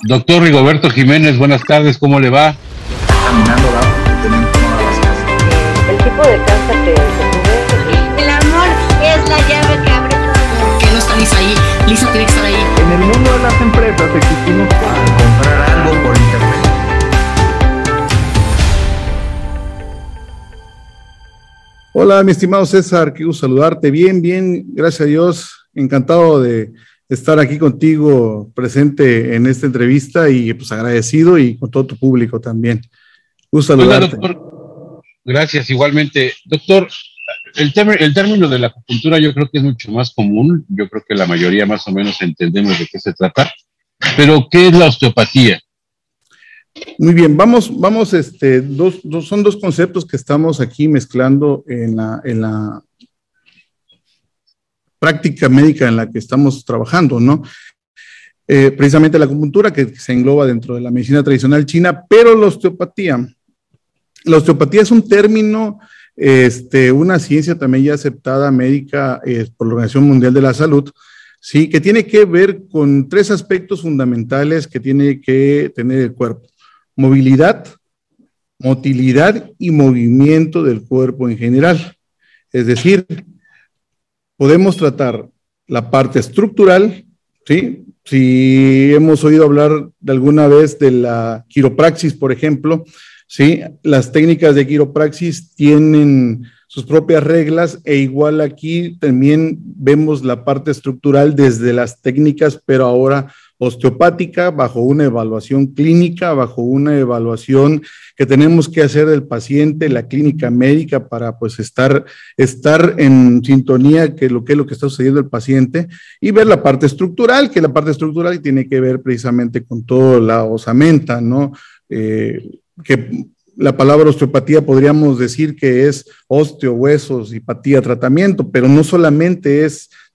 Doctor Rigoberto Jiménez, buenas tardes, ¿cómo le va? Caminando va porque tenemos todas las cosas. El tipo de cáncer que tuve. El amor es la llave que abre todo. ¿Por qué no está Lisa ahí? Lisa tiene que estar ahí. En el mundo de las empresas existimos para comprar algo por internet. Hola, mi estimado César, qué gusto saludarte. Bien, gracias a Dios, encantado de estar aquí contigo presente en esta entrevista y pues agradecido y con todo tu público también. Gusto saludarte. Hola, doctor. Gracias, igualmente. Doctor, el término de la acupuntura yo creo que es mucho más común, yo creo que la mayoría más o menos entendemos de qué se trata, pero ¿qué es la osteopatía? Muy bien, son dos conceptos que estamos aquí mezclando en la práctica médica en la que estamos trabajando, ¿no? Precisamente la acupuntura, que se engloba dentro de la medicina tradicional china, pero la osteopatía. La osteopatía es un término, una ciencia también ya aceptada médica por la Organización Mundial de la Salud, ¿sí? Que tiene que ver con tres aspectos fundamentales que tiene que tener el cuerpo: movilidad, motilidad y movimiento del cuerpo en general. Es decir, podemos tratar la parte estructural, ¿sí? Si hemos oído hablar de alguna vez de la quiropraxis, por ejemplo, ¿sí? Las técnicas de quiropraxis tienen sus propias reglas e igual aquí también vemos la parte estructural desde las técnicas, pero ahora osteopática, bajo una evaluación clínica, bajo una evaluación que tenemos que hacer del paciente, la clínica médica, para pues estar en sintonía que lo que está sucediendo el paciente, y ver la parte estructural, que la parte estructural tiene que ver precisamente con toda la osamenta, ¿no? Que la palabra osteopatía podríamos decir que es osteo, huesos, y patía, tratamiento, pero no solamente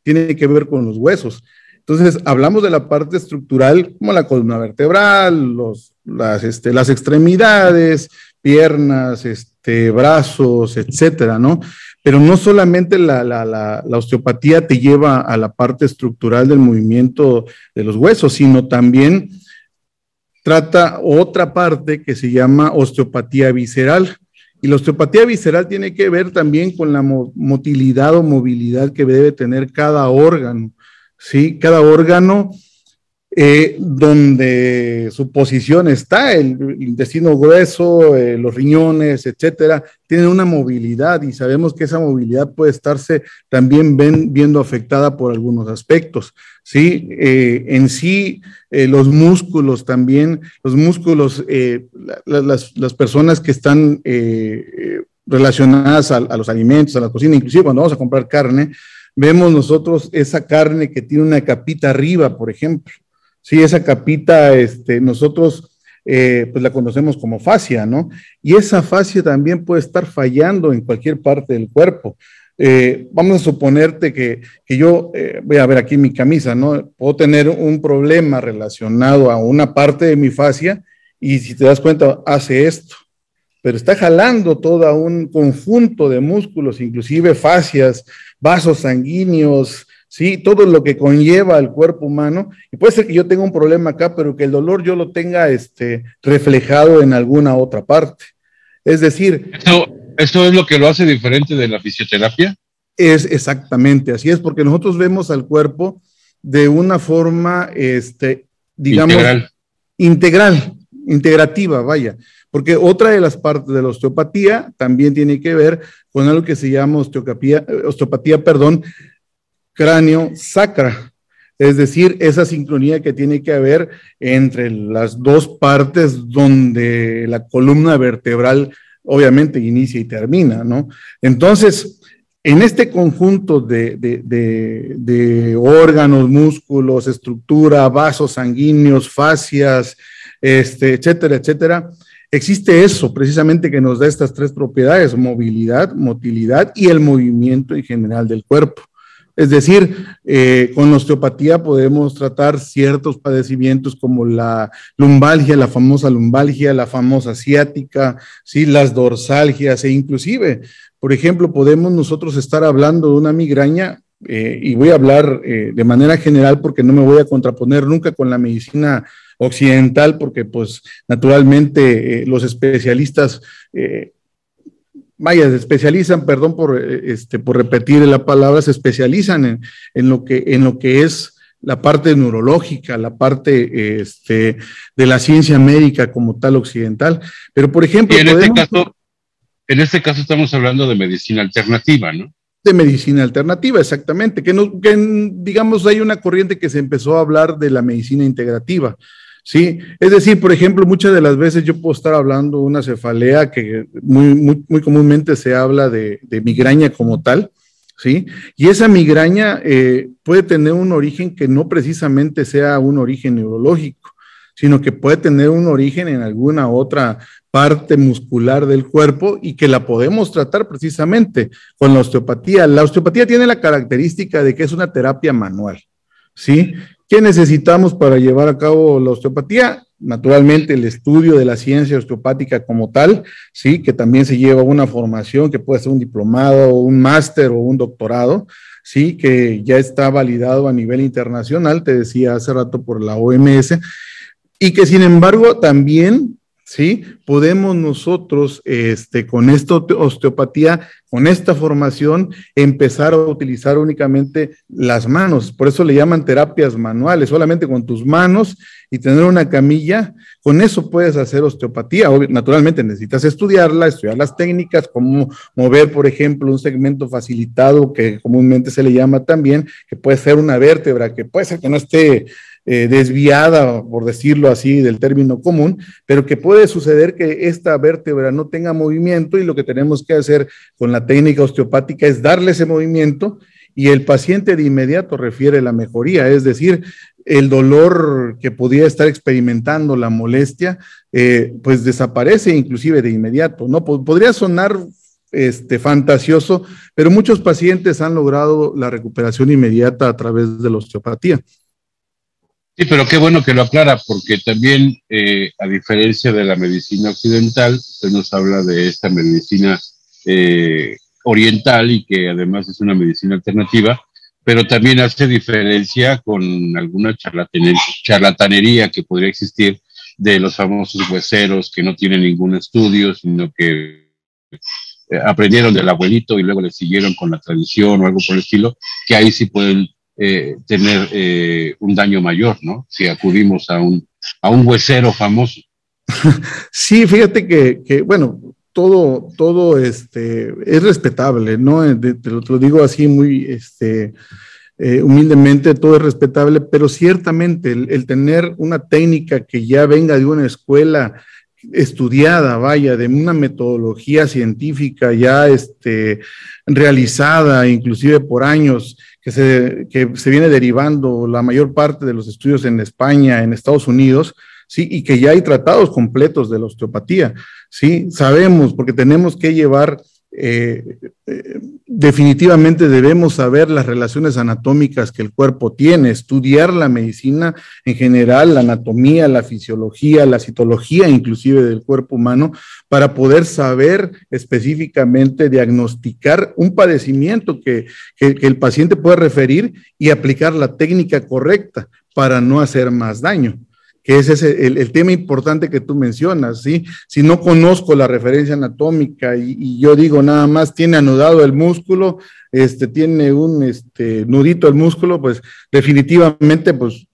tiene que ver con los huesos. Entonces, hablamos de la parte estructural, como la columna vertebral, las extremidades, piernas, brazos, etcétera, ¿no? Pero no solamente la osteopatía te lleva a la parte estructural del movimiento de los huesos, sino también trata otra parte que se llama osteopatía visceral. Y la osteopatía visceral tiene que ver también con la motilidad o movilidad que debe tener cada órgano. Sí, cada órgano donde su posición está, el intestino grueso, los riñones, etcétera, tienen una movilidad y sabemos que esa movilidad puede estarse también viendo afectada por algunos aspectos, ¿sí? En sí, los músculos también, las personas que están relacionadas a los alimentos, a la cocina, inclusive cuando vamos a comprar carne, vemos nosotros esa carne que tiene una capita arriba, por ejemplo. Sí, esa capita, nosotros pues la conocemos como fascia, ¿no? Y esa fascia también puede estar fallando en cualquier parte del cuerpo. Vamos a suponerte que yo, voy a ver aquí mi camisa, ¿no? Puedo tener un problema relacionado a una parte de mi fascia y si te das cuenta, hace esto. Pero está jalando todo un conjunto de músculos, inclusive fascias, vasos sanguíneos, ¿sí? Todo lo que conlleva al cuerpo humano, y puede ser que yo tenga un problema acá, pero que el dolor yo lo tenga reflejado en alguna otra parte. Es decir... ¿Esto es lo que lo hace diferente de la fisioterapia? Es exactamente, así es, porque nosotros vemos al cuerpo de una forma, digamos... integrativa, vaya. Porque otra de las partes de la osteopatía también tiene que ver con algo que se llama osteopatía, cráneo-sacra. Es decir, esa sincronía que tiene que haber entre las dos partes donde la columna vertebral obviamente inicia y termina, ¿no? Entonces, en este conjunto de órganos, músculos, estructura, vasos sanguíneos, fascias, etcétera, etcétera, existe eso precisamente que nos da estas tres propiedades: movilidad, motilidad y el movimiento en general del cuerpo. Es decir, con la osteopatía podemos tratar ciertos padecimientos como la lumbalgia, la famosa ciática, ¿sí? Las dorsalgias e inclusive, por ejemplo, podemos nosotros estar hablando de una migraña, y voy a hablar de manera general porque no me voy a contraponer nunca con la medicina occidental, porque pues naturalmente los especialistas, se especializan, perdón por repetir la palabra, se especializan en lo que es la parte neurológica, la parte de la ciencia médica como tal occidental. Pero, por ejemplo, y en este caso estamos hablando de medicina alternativa, ¿no? De medicina alternativa, exactamente, digamos, hay una corriente que se empezó a hablar de la medicina integrativa, ¿sí? Es decir, por ejemplo, muchas de las veces yo puedo estar hablando de una cefalea que muy comúnmente se habla de migraña como tal, ¿sí? Y esa migraña puede tener un origen que no precisamente sea un origen neurológico, sino que puede tener un origen en alguna otra parte muscular del cuerpo y que la podemos tratar precisamente con la osteopatía. La osteopatía tiene la característica de que es una terapia manual, ¿sí? ¿Qué necesitamos para llevar a cabo la osteopatía? Naturalmente el estudio de la ciencia osteopática como tal, ¿sí? Que también se lleva una formación que puede ser un diplomado, un máster o un doctorado, ¿sí? Que ya está validado a nivel internacional, te decía hace rato por la OMS, y que sin embargo también, ¿sí? Podemos nosotros, con esta osteopatía, con esta formación, empezar a utilizar únicamente las manos. Por eso le llaman terapias manuales, solamente con tus manos y tener una camilla, con eso puedes hacer osteopatía. Naturalmente necesitas estudiar las técnicas, cómo mover, por ejemplo, un segmento facilitado, que comúnmente se le llama también, que puede ser una vértebra, que puede ser que no esté desviada, por decirlo así, del término común, pero que puede suceder que esta vértebra no tenga movimiento y lo que tenemos que hacer con la técnica osteopática es darle ese movimiento y el paciente de inmediato refiere la mejoría, es decir, el dolor que podía estar experimentando, la molestia, pues desaparece inclusive de inmediato, ¿no? Podría sonar fantasioso, pero muchos pacientes han logrado la recuperación inmediata a través de la osteopatía. Sí, pero qué bueno que lo aclara, porque también, a diferencia de la medicina occidental, usted nos habla de esta medicina oriental y que además es una medicina alternativa, pero también hace diferencia con alguna charlatanería que podría existir de los famosos hueseros que no tienen ningún estudio, sino que aprendieron del abuelito y luego le siguieron con la tradición o algo por el estilo, que ahí sí pueden tener un daño mayor, ¿no? Si acudimos a un huesero famoso. Sí, fíjate que bueno, todo es respetable, ¿no? Te lo digo así muy humildemente, todo es respetable, pero ciertamente el tener una técnica que ya venga de una escuela estudiada, vaya, de una metodología científica ya realizada, inclusive por años, que se viene derivando la mayor parte de los estudios en España, en Estados Unidos, ¿sí? Y que ya hay tratados completos de la osteopatía, ¿sí? Sabemos, porque tenemos que llevar, definitivamente debemos saber las relaciones anatómicas que el cuerpo tiene, estudiar la medicina en general, la anatomía, la fisiología, la citología inclusive del cuerpo humano, para poder saber específicamente diagnosticar un padecimiento que el paciente puede referir y aplicar la técnica correcta para no hacer más daño. Que ese es el tema importante que tú mencionas, ¿sí? Si no conozco la referencia anatómica y yo digo nada más tiene anudado el músculo, tiene un nudito el músculo, pues definitivamente pues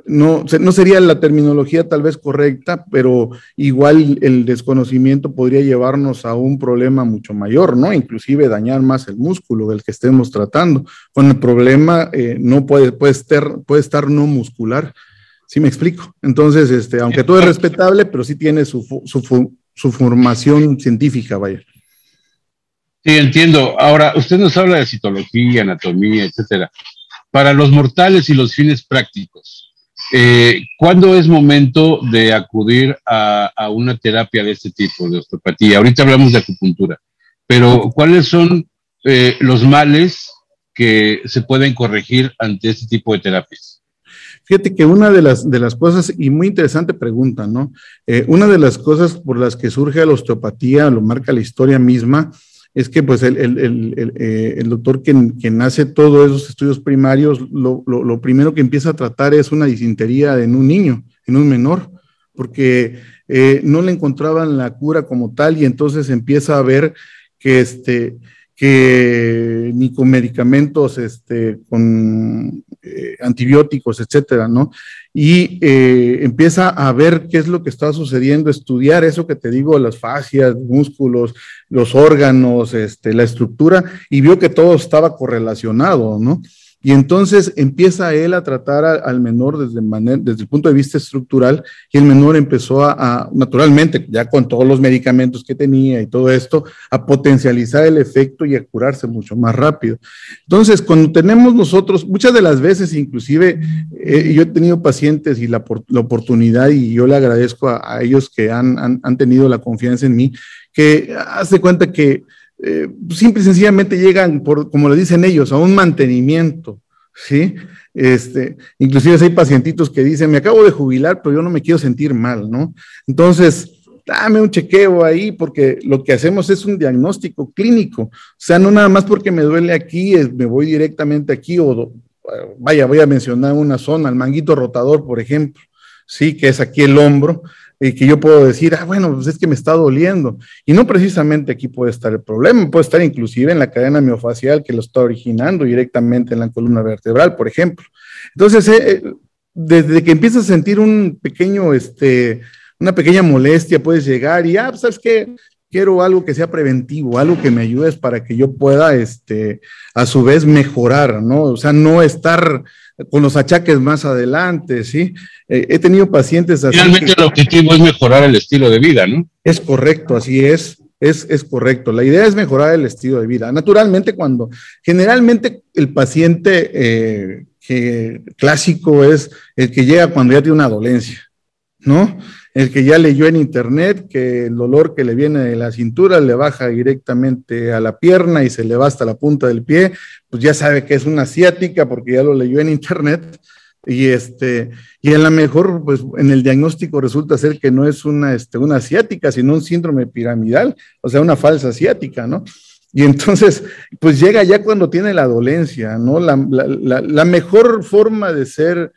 no sería la terminología tal vez correcta, pero igual el desconocimiento podría llevarnos a un problema mucho mayor, ¿no? Inclusive dañar más el músculo del que estemos tratando, cuando el problema no puede estar no muscular. ¿Sí me explico? Entonces, aunque todo es respetable, pero sí tiene su formación científica, vaya. Sí, entiendo. Ahora, usted nos habla de citología, anatomía, etcétera. Para los mortales y los fines prácticos, ¿cuándo es momento de acudir a una terapia de este tipo, de osteopatía? Ahorita hablamos de acupuntura, pero ¿cuáles son los males que se pueden corregir ante este tipo de terapias? Fíjate que una de las cosas, y muy interesante pregunta, ¿no? Una de las cosas por las que surge la osteopatía, lo marca la historia misma, es que pues el doctor quien hace todos esos estudios primarios, lo primero que empieza a tratar es una disentería en un niño, en un menor, porque no le encontraban la cura como tal y entonces empieza a ver que ni con medicamentos, con antibióticos, etcétera, ¿no? Y empieza a ver qué es lo que está sucediendo, estudiar eso que te digo, las fascias, músculos, los órganos, la estructura, y vio que todo estaba correlacionado, ¿no? Y entonces empieza él a tratar al menor desde el punto de vista estructural, y el menor empezó naturalmente, ya con todos los medicamentos que tenía y todo esto, a potencializar el efecto y a curarse mucho más rápido. Entonces, cuando tenemos nosotros, muchas de las veces inclusive, yo he tenido pacientes y la oportunidad, y yo le agradezco a ellos que han tenido la confianza en mí, que hace cuenta que simple y sencillamente llegan, como le dicen ellos, a un mantenimiento, ¿sí? Inclusive hay pacientitos que dicen, me acabo de jubilar, pero yo no me quiero sentir mal, ¿no? Entonces, dame un chequeo ahí, porque lo que hacemos es un diagnóstico clínico, o sea, no nada más porque me duele aquí, me voy directamente aquí, voy a mencionar una zona, el manguito rotador, por ejemplo, sí, que es aquí el hombro, que yo puedo decir, bueno, pues es que me está doliendo. Y no precisamente aquí puede estar el problema, puede estar inclusive en la cadena miofacial que lo está originando directamente en la columna vertebral, por ejemplo. Entonces, desde que empiezas a sentir una pequeña molestia, puedes llegar y, pues, ¿sabes qué? Quiero algo que sea preventivo, algo que me ayude para que yo pueda, a su vez, mejorar, ¿no? O sea, no estar con los achaques más adelante, ¿sí? He tenido pacientes así. Finalmente el objetivo es mejorar el estilo de vida, ¿no? Es correcto, así es correcto. La idea es mejorar el estilo de vida. Naturalmente, generalmente el paciente clásico es el que llega cuando ya tiene una dolencia, ¿no? El que ya leyó en internet que el dolor que le viene de la cintura le baja directamente a la pierna y se le va hasta la punta del pie, pues ya sabe que es una ciática porque ya lo leyó en internet y a lo mejor pues en el diagnóstico resulta ser que no es una ciática, sino un síndrome piramidal, o sea, una falsa ciática, ¿no? Y entonces, pues llega ya cuando tiene la dolencia, ¿no? La mejor forma de ser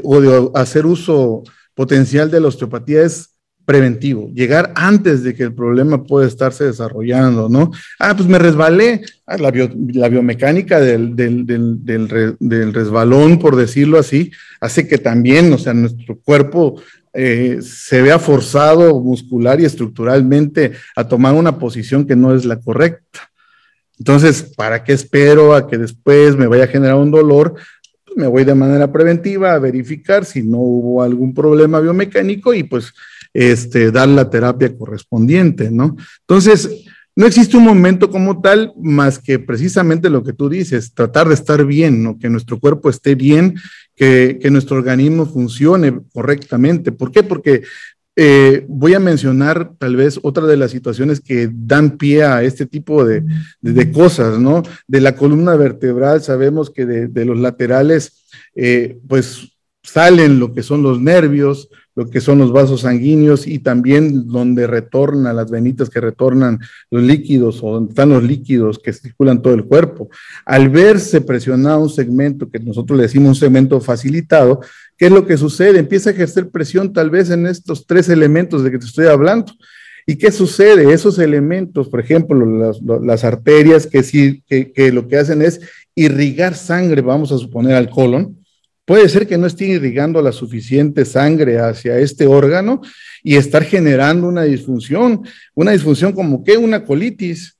o de hacer uso potencial de la osteopatía es preventivo, llegar antes de que el problema pueda estarse desarrollando, ¿no? Pues me resbalé, la biomecánica del resbalón, por decirlo así, hace que también, o sea, nuestro cuerpo se vea forzado muscular y estructuralmente a tomar una posición que no es la correcta. Entonces, ¿para qué espero a que después me vaya a generar un dolor? Me voy de manera preventiva a verificar si no hubo algún problema biomecánico y pues dar la terapia correspondiente, ¿no? Entonces, no existe un momento como tal más que precisamente lo que tú dices, tratar de estar bien, ¿no? Que nuestro cuerpo esté bien, que nuestro organismo funcione correctamente. ¿Por qué? Porque voy a mencionar tal vez otra de las situaciones que dan pie a este tipo de cosas, ¿no? De la columna vertebral sabemos que de los laterales, pues salen lo que son los nervios, lo que son los vasos sanguíneos y también donde retornan las venitas que retornan los líquidos o donde están los líquidos que circulan todo el cuerpo. Al verse presionado un segmento que nosotros le decimos un segmento facilitado, ¿qué es lo que sucede? Empieza a ejercer presión tal vez en estos tres elementos de que te estoy hablando. ¿Y qué sucede? Esos elementos, por ejemplo, las arterias que lo que hacen es irrigar sangre, vamos a suponer al colon, puede ser que no esté irrigando la suficiente sangre hacia este órgano y estar generando una disfunción como ¿qué? Una colitis,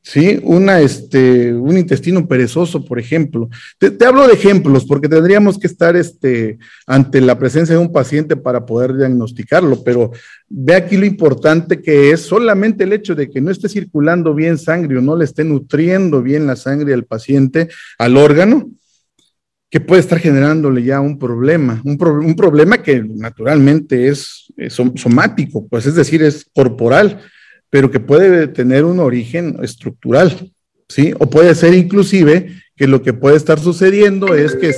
¿sí? Un intestino perezoso, por ejemplo. Te hablo de ejemplos porque tendríamos que estar ante la presencia de un paciente para poder diagnosticarlo, pero ve aquí lo importante que es solamente el hecho de que no esté circulando bien sangre o no le esté nutriendo bien la sangre al paciente, al órgano, que puede estar generándole ya un problema que naturalmente es somático, pues es decir, es corporal, pero que puede tener un origen estructural, ¿sí? O puede ser inclusive que lo que puede estar sucediendo es que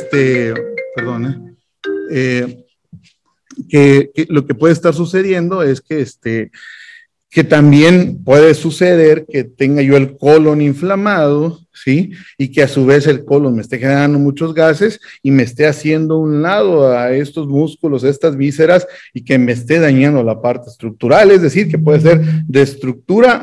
que lo que puede estar sucediendo es que que también puede suceder que tenga yo el colon inflamado, ¿sí? Y que a su vez el colon me esté generando muchos gases y me esté haciendo un lado a estos músculos, a estas vísceras, y que me esté dañando la parte estructural, es decir, que puede ser de estructura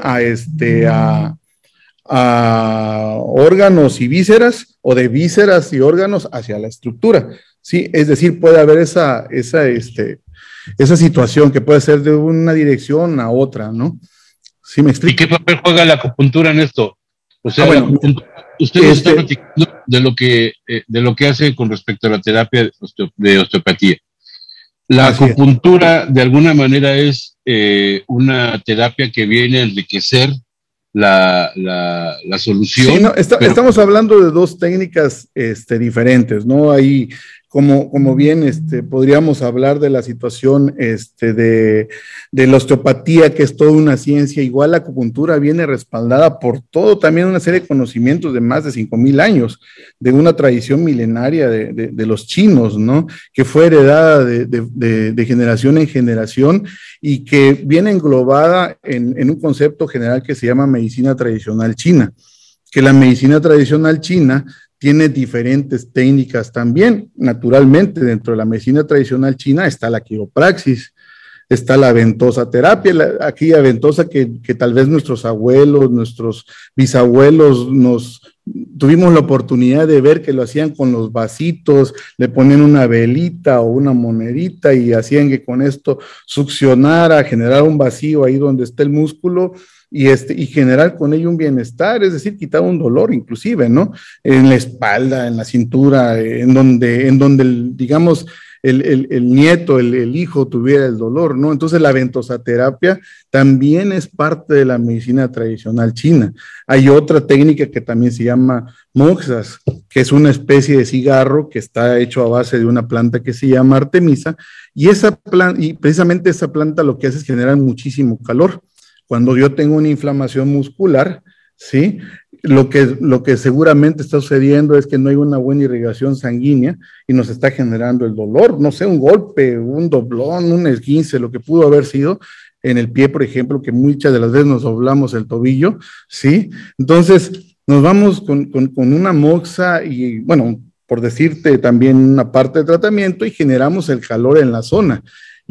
a órganos y vísceras, o de vísceras y órganos hacia la estructura, ¿sí? Es decir, puede haber esa situación que puede ser de una dirección a otra, ¿no? ¿Sí me explico? ¿Y qué papel juega la acupuntura en esto? O sea, bueno, usted nos está platicando de lo que hace con respecto a la terapia de osteopatía. La acupuntura, de alguna manera, es una terapia que viene a enriquecer la solución. Sí, no, estamos hablando de dos técnicas diferentes, ¿no? Ahí, como bien podríamos hablar de la situación de la osteopatía, que es toda una ciencia. Igual la acupuntura viene respaldada por todo, también una serie de conocimientos de más de 5,000 años, de una tradición milenaria de los chinos, ¿no? Que fue heredada de generación en generación y que viene englobada en un concepto general que se llama medicina tradicional china, que la medicina tradicional china tiene diferentes técnicas también. Naturalmente, dentro de la medicina tradicional china está la quiropraxis, está la ventosa terapia, aquella ventosa que tal vez nuestros abuelos, nuestros bisabuelos tuvimos la oportunidad de ver que lo hacían con los vasitos, le ponían una velita o una monedita y hacían que con esto succionara, generar un vacío ahí donde está el músculo, y generar con ello un bienestar, es decir, quitar un dolor inclusive, ¿no? En la espalda, en la cintura, en donde digamos, el nieto, el hijo tuviera el dolor, ¿no? Entonces la ventosaterapia también es parte de la medicina tradicional china. Hay otra técnica que también se llama moxas, que es una especie de cigarro que está hecho a base de una planta que se llama artemisa, y precisamente esa planta lo que hace es generar muchísimo calor. Cuando yo tengo una inflamación muscular, ¿sí? Lo que seguramente está sucediendo es que no hay una buena irrigación sanguínea y nos está generando el dolor, no sé, un golpe, un doblón, un esguince, lo que pudo haber sido en el pie, por ejemplo, que muchas de las veces nos doblamos el tobillo, ¿sí? Entonces, nos vamos con una moxa y, bueno, por decirte también una parte de tratamiento, y generamos el calor en la zona.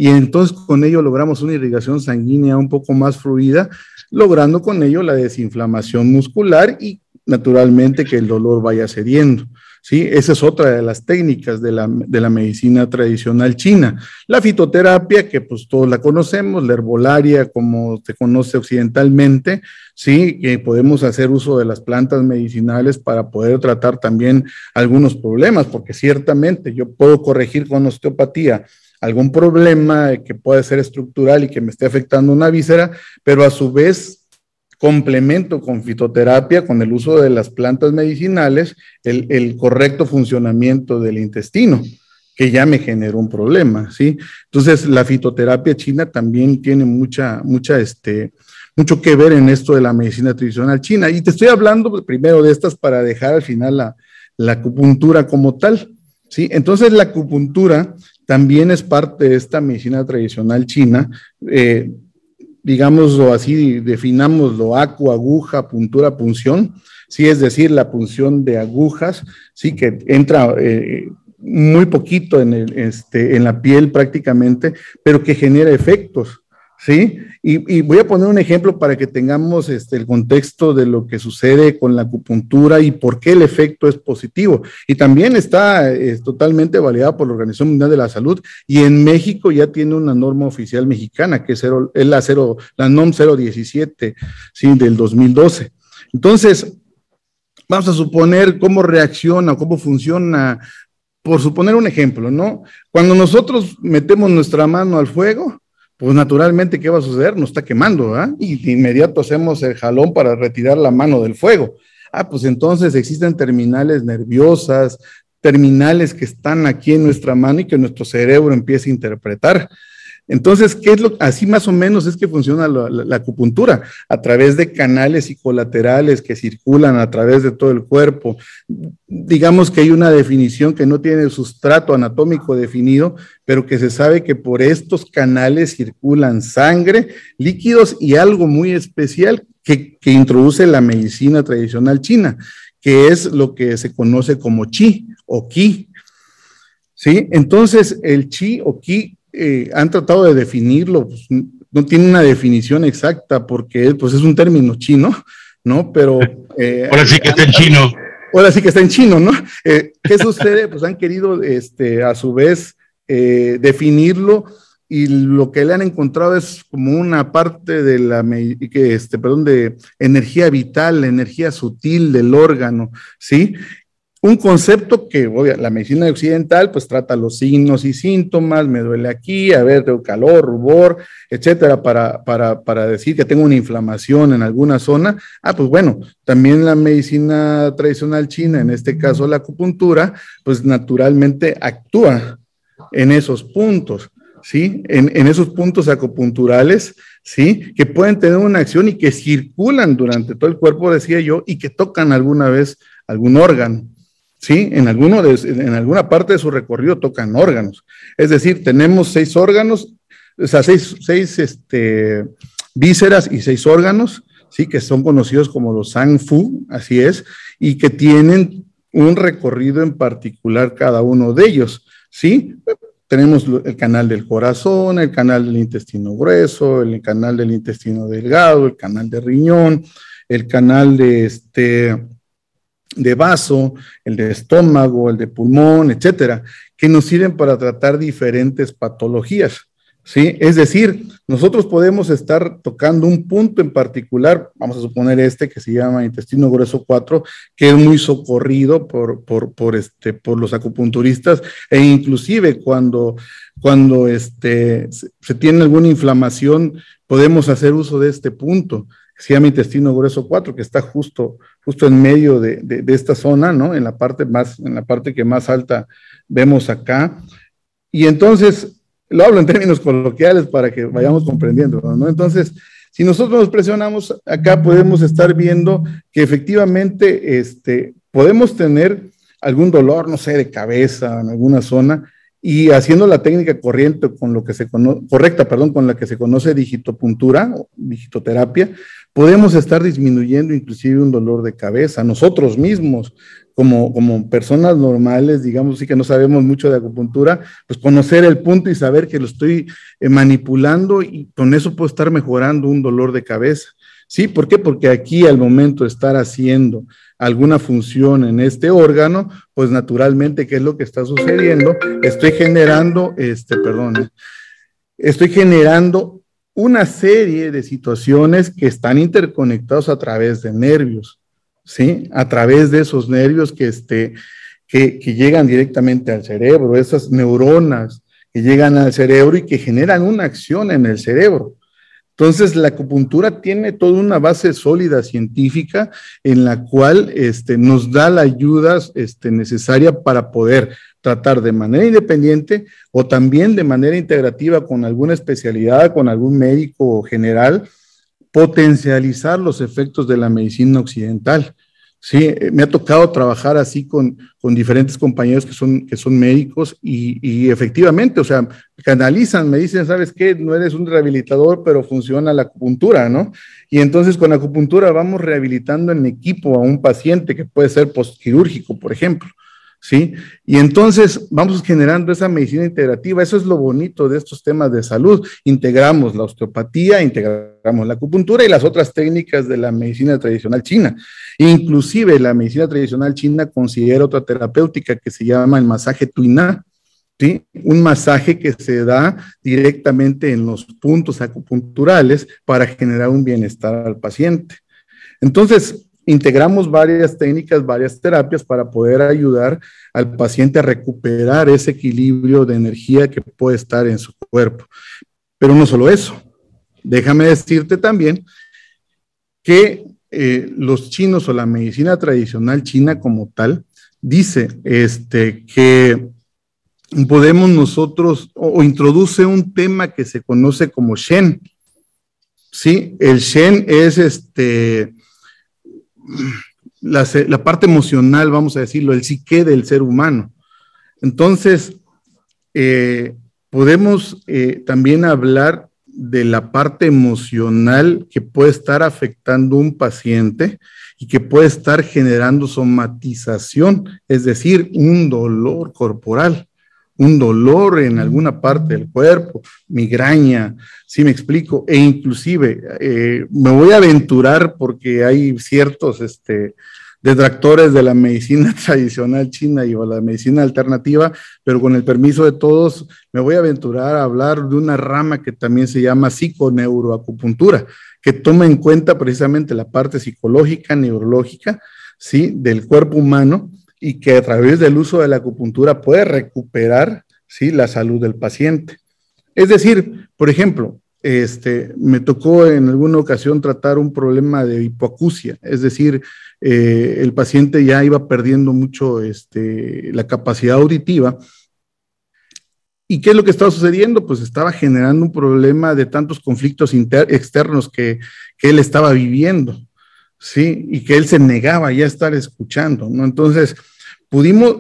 Y entonces con ello logramos una irrigación sanguínea un poco más fluida, logrando con ello la desinflamación muscular y naturalmente que el dolor vaya cediendo, ¿sí? Esa es otra de las técnicas de la medicina tradicional china. La fitoterapia, que pues todos la conocemos, la herbolaria, como se conoce occidentalmente, ¿sí? Que podemos hacer uso de las plantas medicinales para poder tratar también algunos problemas, porque ciertamente yo puedo corregir con osteopatía algún problema que puede ser estructural y que me esté afectando una víscera, pero a su vez complemento con fitoterapia, con el uso de las plantas medicinales, el correcto funcionamiento del intestino, que ya me generó un problema, ¿sí? Entonces, la fitoterapia china también tiene mucho que ver en esto de la medicina tradicional china. Y te estoy hablando primero de estas para dejar al final la acupuntura como tal, ¿sí? Entonces, la acupuntura también es parte de esta medicina tradicional china, digámoslo así, definámoslo: acu, aguja, puntura, punción, sí, es decir, la punción de agujas, sí, que entra muy poquito en la piel prácticamente, pero que genera efectos, ¿sí? Y voy a poner un ejemplo para que tengamos el contexto de lo que sucede con la acupuntura y por qué el efecto es positivo. Y también está totalmente validado por la Organización Mundial de la Salud, y en México ya tiene una norma oficial mexicana, que es la NOM 017, ¿sí? Del 2012. Entonces, vamos a suponer cómo reacciona, cómo funciona, por suponer un ejemplo, ¿no? Cuando nosotros metemos nuestra mano al fuego, pues naturalmente, ¿qué va a suceder? Nos está quemando, ¿ah? Y de inmediato hacemos el jalón para retirar la mano del fuego. Pues entonces existen terminales nerviosas, terminales que están aquí en nuestra mano y que nuestro cerebro empieza a interpretar. Entonces, así más o menos es que funciona la acupuntura, a través de canales y colaterales que circulan a través de todo el cuerpo. Digamos que hay una definición que no tiene sustrato anatómico definido, pero que se sabe que por estos canales circulan sangre, líquidos y algo muy especial que introduce la medicina tradicional china, que es lo que se conoce como chi o qi. ¿Sí? Entonces, el chi o qi han tratado de definirlo, pues, no tiene una definición exacta porque pues, es un término chino, ¿no? Pero... ahora sí que está en chino. Ahora sí que está en chino, ¿no? ¿Qué sucede? Pues han querido, a su vez, definirlo y lo que le han encontrado es como una parte de de energía vital, energía sutil del órgano, ¿sí? Un concepto que la medicina occidental pues trata los signos y síntomas, me duele aquí, a ver, tengo calor, rubor, etcétera, para decir que tengo una inflamación en alguna zona. Pues bueno, también la medicina tradicional china, en este caso la acupuntura, pues naturalmente actúa en esos puntos, ¿sí? En esos puntos acupunturales, ¿sí? Que pueden tener una acción y que circulan durante todo el cuerpo, decía yo, y que tocan alguna vez algún órgano. Sí, en alguna parte de su recorrido tocan órganos. Es decir, tenemos 6 órganos, o sea, seis vísceras y 6 órganos, sí, que son conocidos como los Sang Fu, así es, y que tienen un recorrido en particular cada uno de ellos, ¿sí? Tenemos el canal del corazón, el canal del intestino grueso, el canal del intestino delgado, el canal de riñón, el canal de vaso, el de estómago, el de pulmón, etcétera, que nos sirven para tratar diferentes patologías, ¿sí? Es decir, nosotros podemos estar tocando un punto en particular, vamos a suponer que se llama intestino grueso 4, que es muy socorrido por los acupunturistas, e inclusive cuando se tiene alguna inflamación, podemos hacer uso de este punto, que se llama intestino grueso 4, que está justo en medio de esta zona, ¿no? En la parte que más alta vemos acá. Y entonces, lo hablo en términos coloquiales para que vayamos comprendiendo, ¿no? Entonces, si nosotros nos presionamos acá, podemos estar viendo que efectivamente podemos tener algún dolor, no sé, de cabeza en alguna zona, y haciendo la técnica correcta con la que se conoce digitopuntura o digitoterapia, podemos estar disminuyendo inclusive un dolor de cabeza. Nosotros mismos, como personas normales, digamos, sí que no sabemos mucho de acupuntura, pues conocer el punto y saber que lo estoy manipulando y con eso puedo estar mejorando un dolor de cabeza. ¿Sí? ¿Por qué? Porque aquí al momento de estar haciendo alguna función en este órgano, pues naturalmente, ¿qué es lo que está sucediendo? Estoy generando una serie de situaciones que están interconectados a través de nervios, ¿sí? A través de esos nervios que llegan directamente al cerebro, esas neuronas que llegan al cerebro y que generan una acción en el cerebro. Entonces, la acupuntura tiene toda una base sólida científica en la cual nos da la ayuda necesaria para poder tratar de manera independiente o también de manera integrativa con alguna especialidad, con algún médico general, potencializar los efectos de la medicina occidental. Sí, me ha tocado trabajar así con diferentes compañeros que son médicos y efectivamente, o sea, canalizan, me dicen, ¿sabes qué? No eres un rehabilitador, pero funciona la acupuntura, ¿no? Y entonces con la acupuntura vamos rehabilitando en equipo a un paciente que puede ser postquirúrgico, por ejemplo, ¿sí? Y entonces vamos generando esa medicina integrativa. Eso es lo bonito de estos temas de salud. Integramos la osteopatía, integramos la acupuntura y las otras técnicas de la medicina tradicional china. Inclusive la medicina tradicional china considera otra terapéutica que se llama el masaje tuina, ¿sí? Un masaje que se da directamente en los puntos acupunturales para generar un bienestar al paciente. Entonces, integramos varias técnicas, varias terapias para poder ayudar al paciente a recuperar ese equilibrio de energía que puede estar en su cuerpo. Pero no solo eso, déjame decirte también que los chinos o la medicina tradicional china como tal dice que podemos nosotros, o introduce un tema que se conoce como Shen. Sí, el Shen es la parte emocional, vamos a decirlo, el psique del ser humano. Entonces, podemos también hablar de la parte emocional que puede estar afectando a un paciente y que puede estar generando somatización, es decir, un dolor corporal, un dolor en alguna parte del cuerpo, migraña, ¿sí me explico? E inclusive, me voy a aventurar porque hay ciertos detractores de la medicina tradicional china y o la medicina alternativa, pero con el permiso de todos, me voy a aventurar a hablar de una rama que también se llama psiconeuroacupuntura, que toma en cuenta precisamente la parte psicológica, neurológica, ¿sí?, del cuerpo humano, y que a través del uso de la acupuntura puede recuperar, ¿sí?, la salud del paciente. Es decir, por ejemplo, me tocó en alguna ocasión tratar un problema de hipoacusia, es decir, el paciente ya iba perdiendo mucho la capacidad auditiva. ¿Y qué es lo que estaba sucediendo? Pues estaba generando un problema de tantos conflictos externos que él estaba viviendo, ¿sí? Y que él se negaba ya a estar escuchando, ¿no? Entonces, pudimos,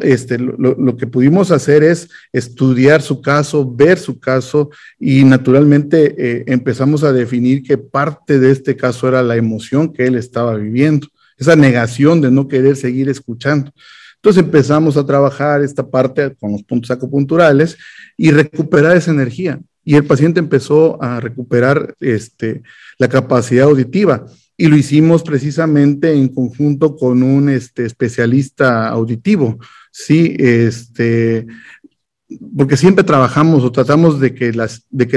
lo que pudimos hacer es estudiar su caso, ver su caso, y naturalmente empezamos a definir que parte de este caso era la emoción que él estaba viviendo, esa negación de no querer seguir escuchando. Entonces empezamos a trabajar esta parte con los puntos acupunturales y recuperar esa energía. Y el paciente empezó a recuperar la capacidad auditiva. Y lo hicimos precisamente en conjunto con un especialista auditivo, ¿sí? Porque siempre trabajamos o tratamos de que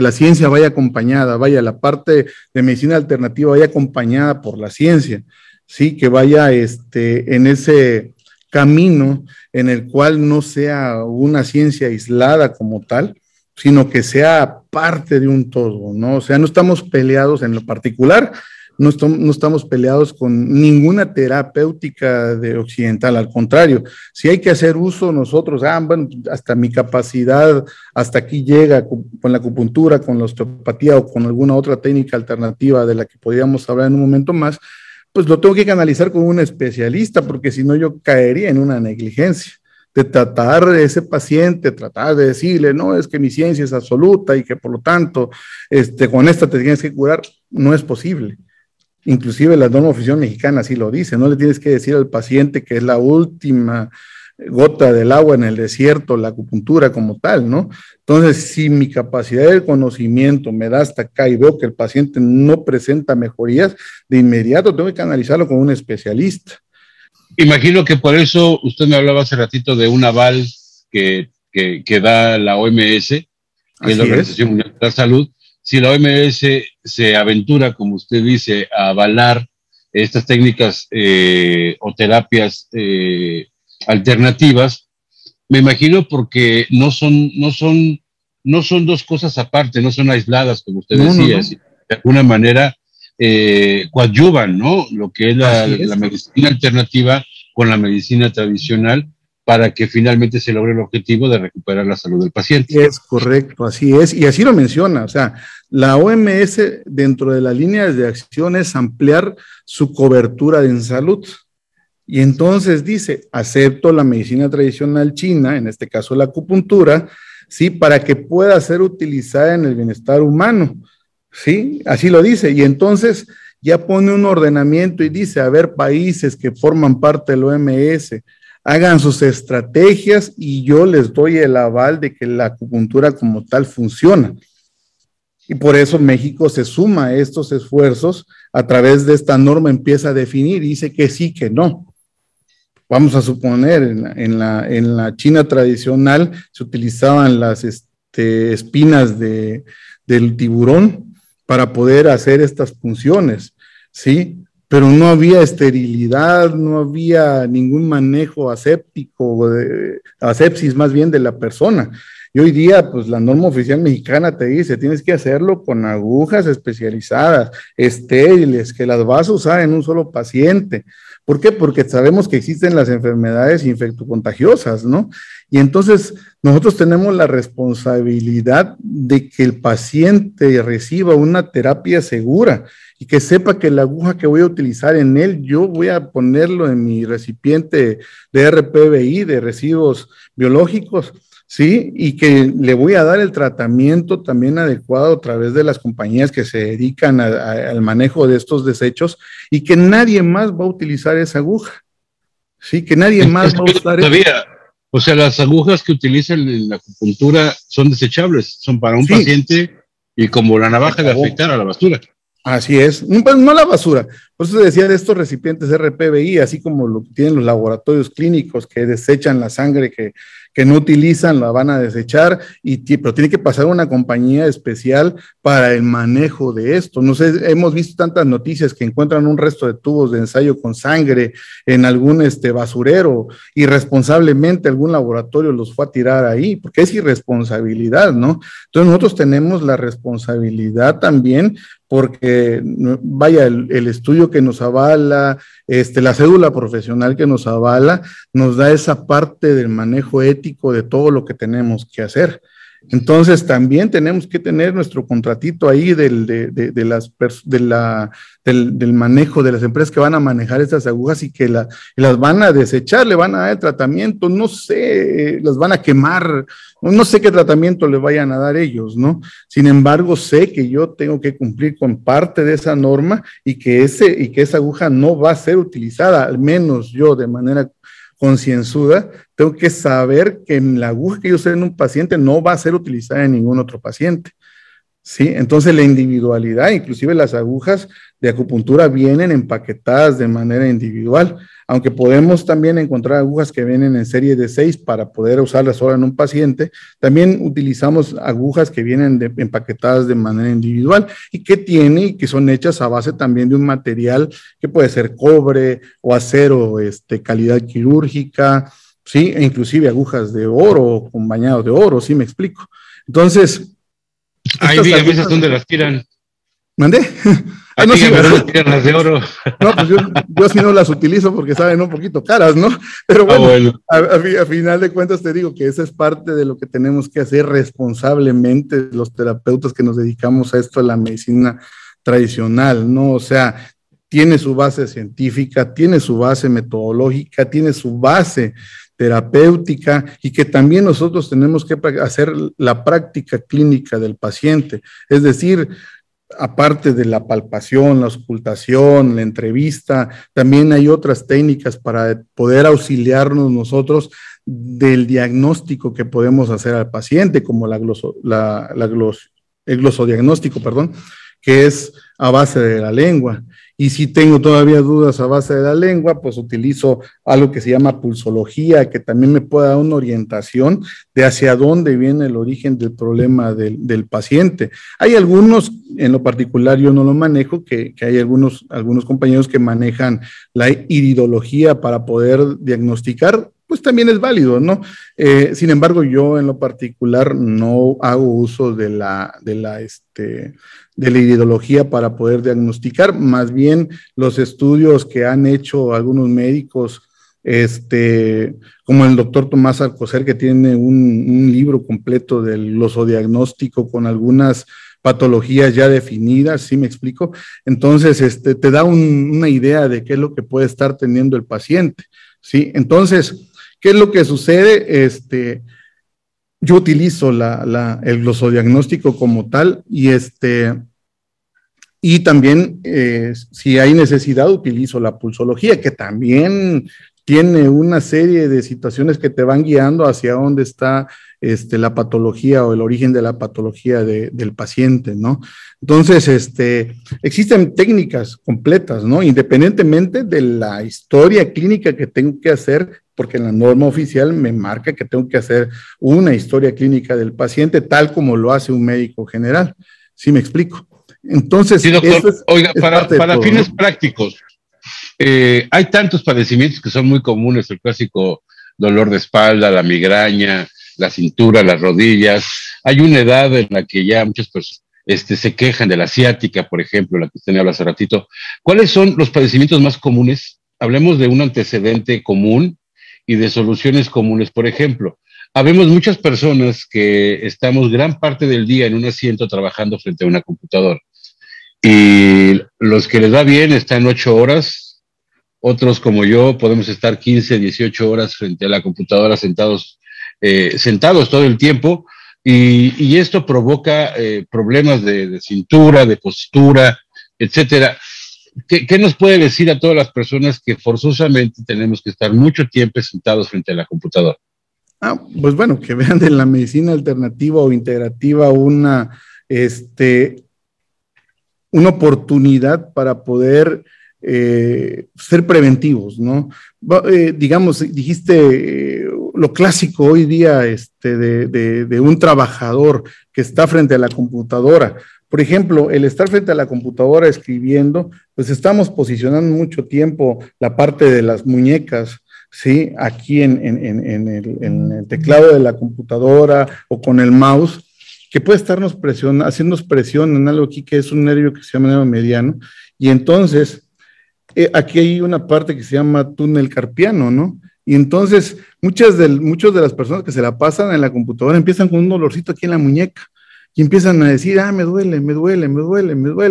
la ciencia vaya acompañada, la parte de medicina alternativa vaya acompañada por la ciencia, ¿sí? Que vaya en ese camino en el cual no sea una ciencia aislada como tal, sino que sea parte de un todo, ¿no? O sea, no estamos peleados en lo particular. No estamos peleados con ninguna terapéutica de occidental, al contrario, si hay que hacer uso nosotros, bueno, hasta mi capacidad, hasta aquí llega con la acupuntura, con la osteopatía o con alguna otra técnica alternativa de la que podríamos hablar en un momento más, pues lo tengo que canalizar con un especialista, porque si no yo caería en una negligencia de tratar de ese paciente, tratar de decirle, no, es que mi ciencia es absoluta y que por lo tanto con esta te tienes que curar. No es posible. Inclusive la norma oficial mexicana así lo dice, no le tienes que decir al paciente que es la última gota del agua en el desierto, la acupuntura como tal, ¿no? Entonces, si mi capacidad de conocimiento me da hasta acá y veo que el paciente no presenta mejorías, de inmediato tengo que analizarlo con un especialista. Imagino que por eso usted me hablaba hace ratito de un aval que da la OMS, que es la Organización Mundial de la Salud. Si la OMS se aventura, como usted dice, a avalar estas técnicas o terapias alternativas, me imagino porque no son dos cosas aparte, no son aisladas, como usted decía, no. De alguna manera coadyuvan, ¿no? Lo que es la medicina alternativa con la medicina tradicional, para que finalmente se logre el objetivo de recuperar la salud del paciente. Es correcto, así es, y así lo menciona. O sea, la OMS dentro de las líneas de acción es ampliar su cobertura en salud. Y entonces dice, acepto la medicina tradicional china, en este caso la acupuntura, ¿sí? Para que pueda ser utilizada en el bienestar humano, ¿sí? Así lo dice, y entonces ya pone un ordenamiento y dice, a ver, países que forman parte del OMS, hagan sus estrategias y yo les doy el aval de que la acupuntura como tal funciona. Y por eso México se suma a estos esfuerzos, a través de esta norma empieza a definir, dice que sí, que no. Vamos a suponer, en la China tradicional se utilizaban las espinas del tiburón para poder hacer estas funciones, ¿sí? Pero no había esterilidad, no había ningún manejo aséptico, asepsis más bien de la persona. Y hoy día, pues la norma oficial mexicana te dice, tienes que hacerlo con agujas especializadas, estériles, que las vas a usar en un solo paciente, ¿Por qué? Porque sabemos que existen las enfermedades infectocontagiosas, ¿no? Y entonces nosotros tenemos la responsabilidad de que el paciente reciba una terapia segura y que sepa que la aguja que voy a utilizar en él, yo voy a ponerlo en mi recipiente de RPBI, de residuos biológicos, ¿sí? Y que le voy a dar el tratamiento también adecuado a través de las compañías que se dedican al manejo de estos desechos y que nadie más va a utilizar esa aguja, ¿sí? Que nadie más va a usar todavía, o sea, las agujas que utilizan en la acupuntura son desechables, son para un paciente y como la navaja de afeitar a la basura. Así es, no la basura. Por eso decía de estos recipientes RPBI, así como lo que tienen los laboratorios clínicos que desechan la sangre que no utilizan, la van a desechar, pero tiene que pasar una compañía especial para el manejo de esto. No sé, hemos visto tantas noticias que encuentran un resto de tubos de ensayo con sangre en algún basurero, irresponsablemente algún laboratorio los fue a tirar ahí, porque es irresponsabilidad, ¿no? Entonces nosotros tenemos la responsabilidad también porque, vaya, el estudio que nos avala, la cédula profesional que nos avala, nos da esa parte del manejo ético de todo lo que tenemos que hacer. Entonces, también tenemos que tener nuestro contratito ahí del manejo de las empresas que van a manejar estas agujas y que las van a desechar, le van a dar el tratamiento, no sé, las van a quemar, no sé qué tratamiento le vayan a dar ellos, ¿no? Sin embargo, sé que yo tengo que cumplir con parte de esa norma y que esa aguja no va a ser utilizada, al menos yo de manera concienzuda, tengo que saber que la aguja que yo usé en un paciente no va a ser utilizada en ningún otro paciente, ¿sí? Entonces la individualidad, inclusive las agujas de acupuntura vienen empaquetadas de manera individual, aunque podemos también encontrar agujas que vienen en serie de 6 para poder usarlas solo en un paciente, también utilizamos agujas que vienen empaquetadas de manera individual y que son hechas a base también de un material que puede ser cobre o acero, calidad quirúrgica, ¿sí? E inclusive agujas de oro con bañado de oro, ¿sí me explico? Entonces... Hay veces donde las tiran. ¿Mandé? No, sí, tiran las de oro. No, pues yo sí no las utilizo porque saben un poquito caras, ¿no? Pero bueno, a final de cuentas te digo que esa es parte de lo que tenemos que hacer responsablemente los terapeutas que nos dedicamos a esto de la medicina tradicional, ¿no? O sea, tiene su base científica, tiene su base metodológica, tiene su base terapéutica y que también nosotros tenemos que hacer la práctica clínica del paciente, es decir, aparte de la palpación, la auscultación, la entrevista, también hay otras técnicas para poder auxiliarnos nosotros del diagnóstico que podemos hacer al paciente, como el glosodiagnóstico, perdón, que es a base de la lengua. Y si tengo todavía dudas a base de la lengua, pues utilizo algo que se llama pulsología, que también me puede dar una orientación de hacia dónde viene el origen del problema del paciente. Hay algunos, en lo particular yo no lo manejo, que hay algunos compañeros que manejan la iridología para poder diagnosticar, pues también es válido, ¿no? Sin embargo, yo en lo particular no hago uso de la iridología para poder diagnosticar, más bien los estudios que han hecho algunos médicos, como el doctor Tomás Alcocer, que tiene un libro completo del glosodiagnóstico con algunas patologías ya definidas, ¿sí me explico? Entonces, te da una idea de qué es lo que puede estar teniendo el paciente, ¿sí? Entonces, ¿qué es lo que sucede? Yo utilizo el glosodiagnóstico como tal y también si hay necesidad utilizo la pulsología, que también tiene una serie de situaciones que te van guiando hacia dónde está la patología o el origen de la patología del paciente, ¿no? Entonces, existen técnicas completas, ¿no? Independientemente de la historia clínica que tengo que hacer, porque la norma oficial me marca que tengo que hacer una historia clínica del paciente tal como lo hace un médico general. ¿Sí me explico? Entonces, sí, doctor. Oiga, para fines prácticos, hay tantos padecimientos que son muy comunes, el clásico dolor de espalda, la migraña, la cintura, las rodillas. Hay una edad en la que ya muchas personas se quejan de la ciática, por ejemplo, la que usted me habla hace ratito. ¿Cuáles son los padecimientos más comunes hablemos de un antecedente común y de soluciones comunes. Por ejemplo, habemos muchas personas que estamos gran parte del día en un asiento trabajando frente a una computadora. Y los que les va bien están 8 horas, otros como yo podemos estar 15, 18 horas frente a la computadora sentados todo el tiempo, y esto provoca problemas de cintura, de postura, etcétera. ¿Qué nos puede decir a todas las personas que forzosamente tenemos que estar mucho tiempo sentados frente a la computadora? Pues bueno, que vean de la medicina alternativa o integrativa una oportunidad para poder ser preventivos, ¿no? Digamos, dijiste lo clásico hoy día de un trabajador que está frente a la computadora. Por ejemplo, el estar frente a la computadora escribiendo, pues estamos posicionando mucho tiempo la parte de las muñecas, ¿sí? Aquí en el teclado de la computadora o con el mouse, que puede estarnos haciéndonos presión en algo aquí que es un nervio que se llama nervio mediano, y entonces aquí hay una parte que se llama túnel carpiano, ¿no? Y entonces muchas de las personas que se la pasan en la computadora empiezan con un dolorcito aquí en la muñeca y empiezan a decir, me duele,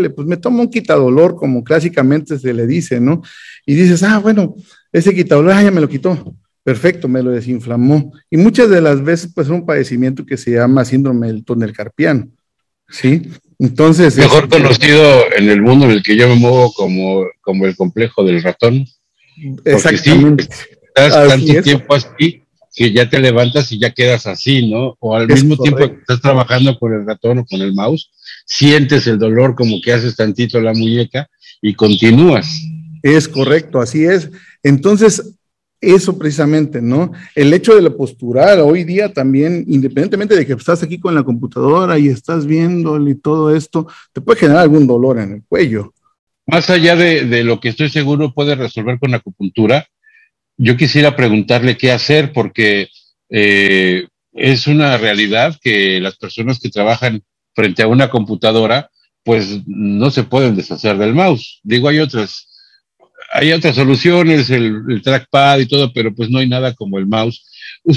pues me tomo un quitadolor, como clásicamente se le dice, ¿no? Y dices, bueno, ese quitadolor, ya me lo quitó. Perfecto, me lo desinflamó. Y muchas de las veces, pues, es un padecimiento que se llama síndrome del túnel carpiano, ¿sí? Entonces... Mejor conocido en el mundo en el que yo me muevo como el complejo del ratón. Exactamente. Sí, estás tanto tiempo así que ya te levantas y ya quedas así, ¿no? O al mismo tiempo que estás trabajando con el ratón o con el mouse, sientes el dolor como que haces tantito la muñeca y continúas. Es correcto, así es. Entonces, eso precisamente, ¿no? El hecho de la postural hoy día también, independientemente de que estás aquí con la computadora y estás viendo y todo esto, te puede generar algún dolor en el cuello. Más allá de lo que estoy seguro puede resolver con acupuntura, yo quisiera preguntarle qué hacer, porque es una realidad que las personas que trabajan frente a una computadora, pues no se pueden deshacer del mouse. Digo, hay otras soluciones, el trackpad y todo, pero pues no hay nada como el mouse.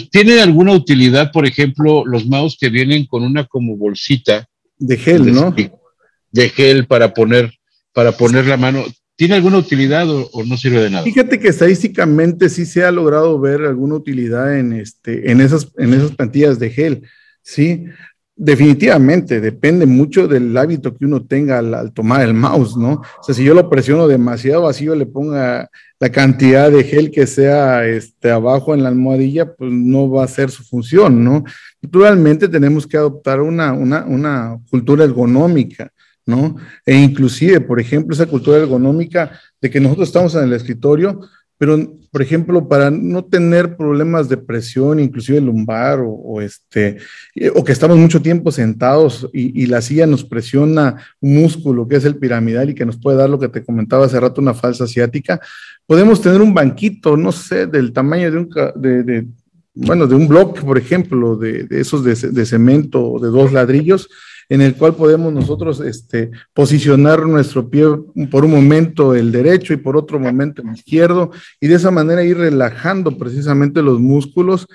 ¿Tiene alguna utilidad, por ejemplo, los mouse que vienen con una como bolsita de gel, ¿no? De gel para poner la mano? ¿Tiene alguna utilidad o no sirve de nada? Fíjate que estadísticamente sí se ha logrado ver alguna utilidad en esas plantillas de gel, ¿sí? Definitivamente, depende mucho del hábito que uno tenga al tomar el mouse, ¿no? O sea, si yo lo presiono demasiado vacío, le ponga la cantidad de gel que sea abajo en la almohadilla, pues no va a hacer su función, ¿no? Naturalmente tenemos que adoptar una cultura ergonómica, ¿no? E inclusive, por ejemplo, esa cultura ergonómica de que nosotros estamos en el escritorio, pero, por ejemplo, para no tener problemas de presión, inclusive lumbar o que estamos mucho tiempo sentados y la silla nos presiona un músculo que es el piramidal y que nos puede dar lo que te comentaba hace rato, una falsa ciática, podemos tener un banquito, no sé, del tamaño de un bloque, por ejemplo, de esos de cemento o de 2 ladrillos, en el cual podemos nosotros posicionar nuestro pie por un momento el derecho y por otro momento el izquierdo, y de esa manera ir relajando precisamente los músculos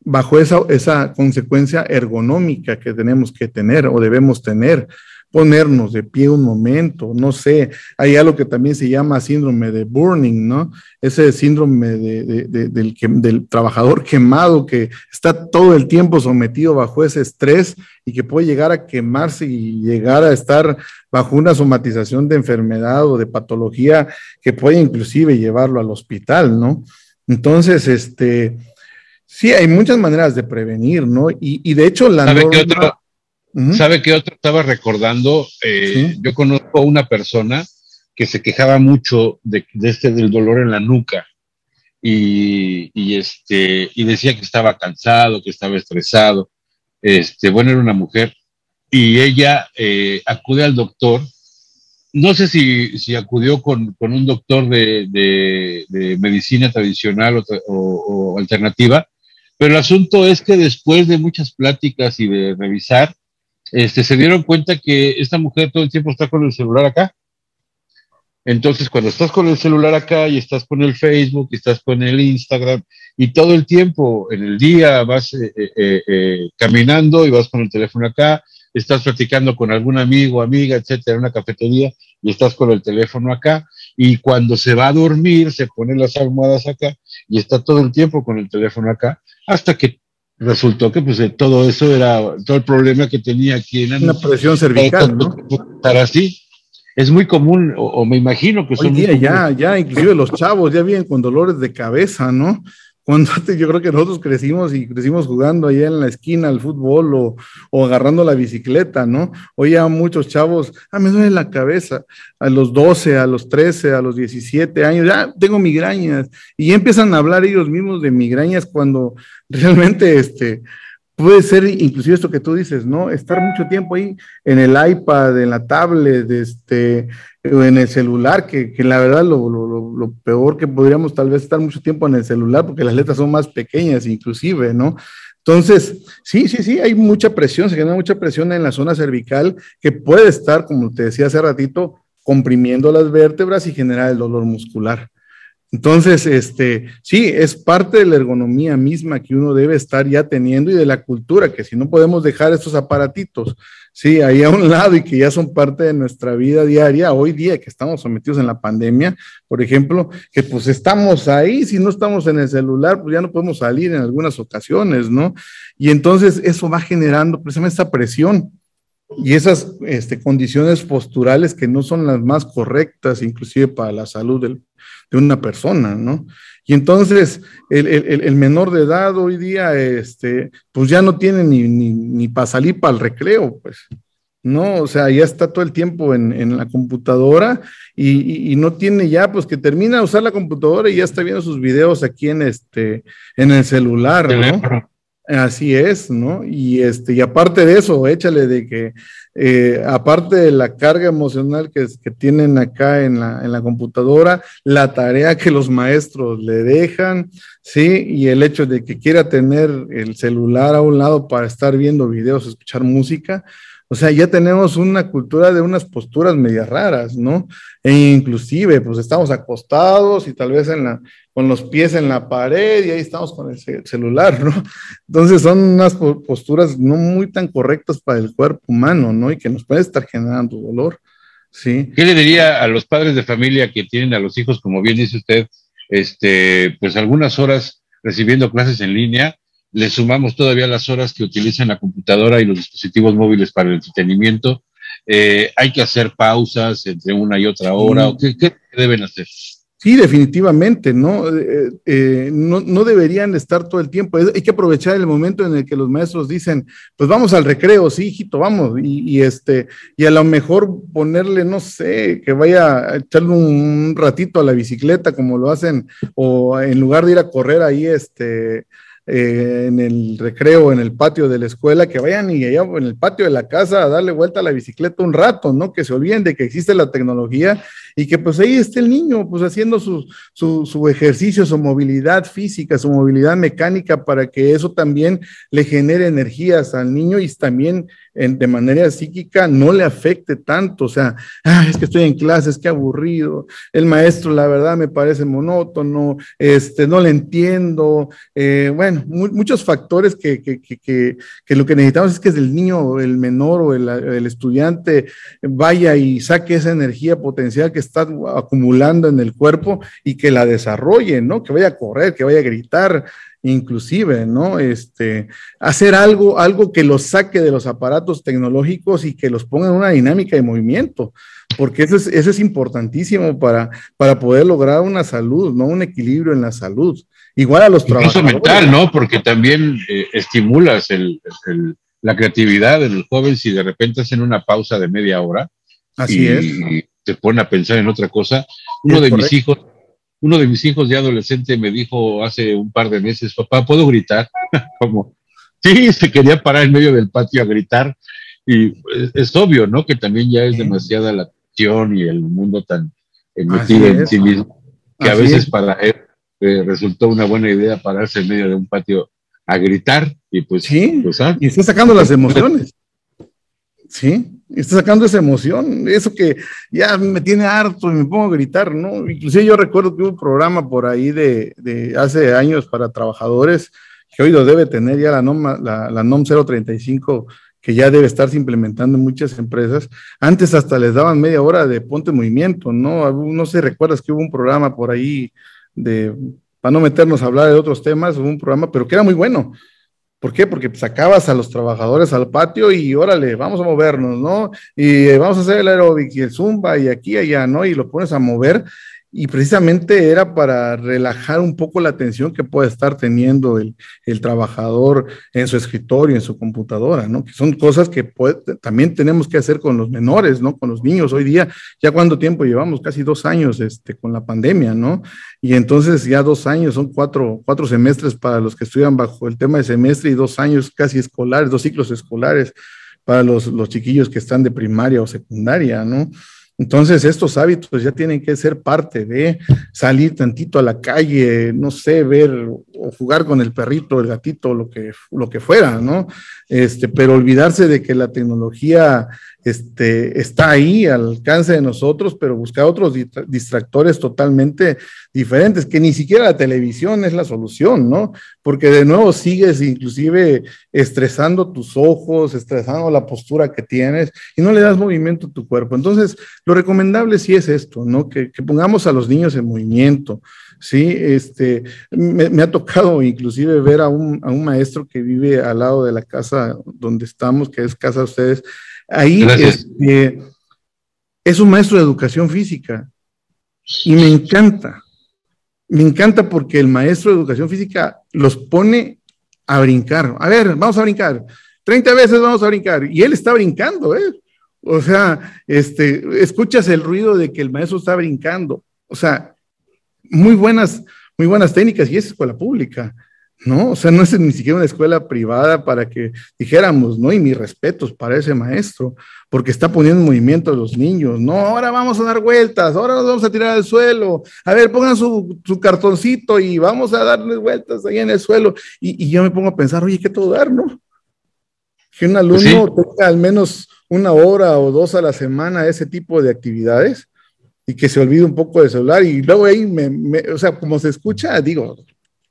bajo esa consecuencia ergonómica que tenemos que tener o debemos tener. Ponernos de pie un momento, no sé, hay algo que también se llama síndrome de burning, ¿no? Ese síndrome del trabajador quemado que está todo el tiempo sometido bajo ese estrés y que puede llegar a quemarse y llegar a estar bajo una somatización de enfermedad o de patología que puede inclusive llevarlo al hospital, ¿no? Entonces, sí, hay muchas maneras de prevenir, ¿no? Y de hecho la norma... ¿Sabe qué otro estaba recordando? ¿Sí? Yo conozco a una persona que se quejaba mucho del dolor en la nuca y decía que estaba cansado, que estaba estresado. Era una mujer y ella acude al doctor. No sé si acudió con un doctor de medicina tradicional o alternativa, pero el asunto es que después de muchas pláticas y de revisar, se dieron cuenta que esta mujer todo el tiempo está con el celular acá Entonces, cuando estás con el celular acá y estás con el Facebook y estás con el Instagram y todo el tiempo en el día vas caminando y vas con el teléfono acá, estás platicando con algún amigo, amiga, etcétera, en una cafetería y estás con el teléfono acá y cuando se va a dormir se pone las almohadas acá y está todo el tiempo con el teléfono acá hasta que resultó que pues todo eso era todo el problema que tenía aquí en Una presión cervical, ¿no? estar así. Es muy común, o me imagino que Hoy son día muy ya, inclusive los chavos ya vienen con dolores de cabeza, ¿no? Cuando antes yo creo que nosotros crecimos jugando allá en la esquina al fútbol o agarrando la bicicleta, ¿no? Hoy ya muchos chavos, me duele la cabeza, a los 12, a los 13, a los 17 años, ya tengo migrañas, y ya empiezan a hablar ellos mismos de migrañas cuando realmente puede ser inclusive esto que tú dices, ¿no? Estar mucho tiempo ahí en el iPad, en la tablet, o en el celular, que la verdad lo peor que podríamos tal vez estar mucho tiempo en el celular, porque las letras son más pequeñas inclusive, ¿no? Entonces, sí, hay mucha presión, se genera mucha presión en la zona cervical que puede estar, como te decía hace ratito, comprimiendo las vértebras y generar el dolor muscular. Entonces, sí, es parte de la ergonomía misma que uno debe estar ya teniendo y de la cultura, que si no podemos dejar estos aparatitos, sí, ahí a un lado y que ya son parte de nuestra vida diaria, hoy día que estamos sometidos en la pandemia, por ejemplo, que pues estamos ahí, si no estamos en el celular, pues ya no podemos salir en algunas ocasiones, ¿no? Y entonces eso va generando precisamente esa presión y esas condiciones posturales que no son las más correctas, inclusive para la salud de una persona, ¿no? Y entonces el menor de edad hoy día, pues ya no tiene ni para salir para el recreo, pues, ¿no? O sea, ya está todo el tiempo en la computadora y no tiene ya, pues que termina de usar la computadora y ya está viendo sus videos aquí en el celular, ¿no? Así es, ¿no? Y aparte de eso, échale de que aparte de la carga emocional que tienen acá en la computadora, la tarea que los maestros le dejan, sí, y el hecho de que quiera tener el celular a un lado para estar viendo videos, escuchar música, o sea, ya tenemos una cultura de unas posturas medias raras, ¿no? E inclusive, pues estamos acostados y tal vez con los pies en la pared y ahí estamos con el celular, ¿no? Entonces son unas posturas no muy tan correctas para el cuerpo humano, ¿no? Y que nos puede estar generando dolor, ¿sí? ¿Qué le diría a los padres de familia que tienen a los hijos, como bien dice usted, pues algunas horas recibiendo clases en línea? Le sumamos todavía las horas que utilizan la computadora y los dispositivos móviles para el entretenimiento. Hay que hacer pausas entre una y otra hora. ¿O qué deben hacer? Sí, definitivamente, ¿no? No deberían estar todo el tiempo. Hay que aprovechar el momento en el que los maestros dicen, pues vamos al recreo, sí, hijito, vamos. Y a lo mejor ponerle, no sé, que vaya a echarle un ratito a la bicicleta como lo hacen, o en lugar de ir a correr ahí, en el recreo, en el patio de la escuela, que vayan y allá en el patio de la casa a darle vuelta a la bicicleta un rato, ¿no? Que se olviden de que existe la tecnología y que pues ahí esté el niño pues haciendo su ejercicio, su movilidad física, su movilidad mecánica para que eso también le genere energías al niño y también de manera psíquica no le afecte tanto, o sea, es que estoy en clases, qué aburrido, el maestro la verdad me parece monótono, no le entiendo, bueno, muchos factores que lo que necesitamos es que el niño, el menor o el estudiante vaya y saque esa energía potencial que está acumulando en el cuerpo y que la desarrolle, ¿no? Que vaya a correr, que vaya a gritar, inclusive, ¿no? Hacer algo que los saque de los aparatos tecnológicos y que los ponga en una dinámica de movimiento, porque eso es importantísimo para poder lograr una salud, ¿no? Un equilibrio en la salud. Igual a los trabajadores. Incluso mental, ¿no? Porque también estimulas la creatividad del joven si de repente hacen una pausa de media hora. Así es. Y te ponen a pensar en otra cosa. Uno de mis hijos de adolescente me dijo hace un par de meses, papá, ¿puedo gritar? Como, sí, se quería parar en medio del patio a gritar. Y es obvio, ¿no? Que también ya es demasiada la acción y el mundo tan metido en sí mismo, que a veces para él resultó una buena idea pararse en medio de un patio a gritar y pues... Sí, pues, y está sacando las emociones. ¿sí? Está sacando esa emoción, eso que ya me tiene harto y me pongo a gritar, ¿no? Inclusive yo recuerdo que hubo un programa por ahí de hace años para trabajadores, que hoy lo debe tener ya la NOM 035, que ya debe estarse implementando en muchas empresas. Antes hasta les daban media hora de ponte en movimiento, ¿no? No sé, recuerdas que hubo un programa por ahí para no meternos a hablar de otros temas, hubo un programa, pero que era muy bueno. ¿Por qué? Porque sacabas a los trabajadores al patio y órale, vamos a movernos, ¿no? Y vamos a hacer el aeróbic y el zumba y aquí y allá, ¿no? Y lo pones a mover y precisamente era para relajar un poco la tensión que puede estar teniendo el trabajador en su escritorio, en su computadora, ¿no? Que son cosas que también tenemos que hacer con los menores, ¿no? Con los niños hoy día. ¿Ya cuánto tiempo llevamos? Casi 2 años con la pandemia, ¿no? Y entonces ya 2 años son 4 semestres para los que estudian bajo el tema de semestre y 2 años casi escolares, 2 ciclos escolares para los chiquillos que están de primaria o secundaria, ¿no? Entonces, estos hábitos ya tienen que ser parte de salir tantito a la calle, no sé, ver o jugar con el perrito, el gatito, lo que fuera, ¿no? Pero olvidarse de que la tecnología está ahí al alcance de nosotros, pero buscar otros distractores totalmente diferentes, que ni siquiera la televisión es la solución, ¿no? Porque de nuevo sigues inclusive estresando tus ojos, estresando la postura que tienes y no le das movimiento a tu cuerpo. Entonces, lo recomendable sí es esto, ¿no? Que pongamos a los niños en movimiento, ¿sí? Me ha tocado inclusive ver a un maestro que vive al lado de la casa donde estamos, que es casa de ustedes. Ahí es un maestro de educación física y me encanta porque el maestro de educación física los pone a brincar. A ver, vamos a brincar, 30 veces vamos a brincar y él está brincando, ¿eh? O sea, escuchas el ruido de que el maestro está brincando. O sea, muy buenas técnicas y es escuela pública, ¿no? O sea, no es ni siquiera una escuela privada para que dijéramos, ¿no? Y mis respetos para ese maestro, porque está poniendo en movimiento a los niños, ¿no? Ahora vamos a dar vueltas, ahora nos vamos a tirar al suelo, a ver, pongan su cartoncito y vamos a darles vueltas ahí en el suelo. Y yo me pongo a pensar, oye, ¿qué todo dar, no? Que un alumno tenga al menos 1 hora o 2 a la semana ese tipo de actividades y que se olvide un poco del celular y luego ahí, o sea, como se escucha, digo,